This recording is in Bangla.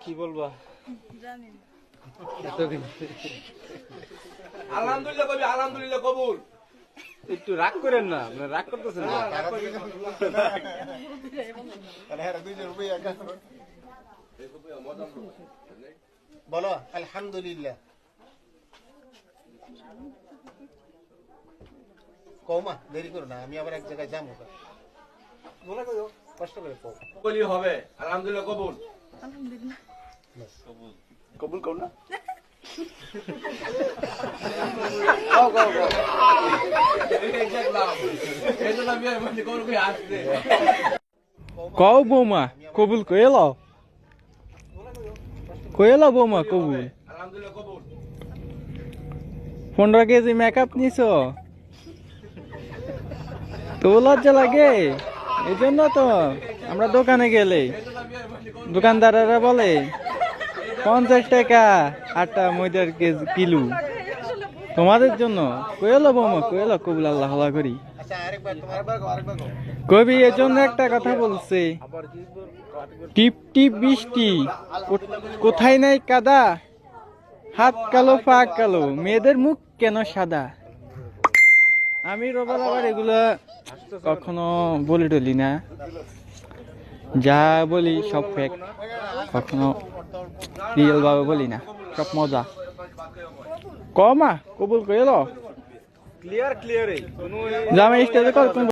কি বলবা জানি না। আলহামদুলিল্লাহ কবি, আলহামদুলিল্লাহ কবুল। একটু রাগ করেন না, আপনারা রাগ করতেছেন না। বলো আলহামদুলিল্লাহ। কৌমা দেরি করো না, আমি আবার এক জায়গায় যাবো। মনে করো কষ্ট করে কও। কবুলই হবে, আলহামদুলিল্লাহ কবুল। আলহামদুলিল্লাহ। কবুল কর না। এই জন্য আমি মানে কবুল করে আসছে। কও বৌমা কবুল কয়ে লাও, কয়ে লাও বৌমা কবুল। আলহামদুলিল্লাহ কবুল। 15 কেজি মেকআপ নিছো তো লজ্জা লাগে, এই জন্য তো আমরা দোকানে গেলে দোকানদাররা বলে 50 টাকা আটা ময়দার কিলো। তোমাদের জন্য কইলো বৌমা, কইলো কবুল আল্লাহ হলা করি। আচ্ছা আরেকবার আরেকবার কবি এর জন্য একটা কথা বলছে, টিপ টিপ বৃষ্টি কোথায় নাই কাদা, হাত কালো পা কালো মেয়েদের মুখ কেন সাদা। আমি রোবাল আবার এগুলা কখনো বলি টলি না, যা বলি সব ফেক, কখনো রিয়েল ভাবে বলি না, সব মজা। কমা কবুল কইলো ক্লিয়ার ক্লিয়ার জামাই স্টেজে কর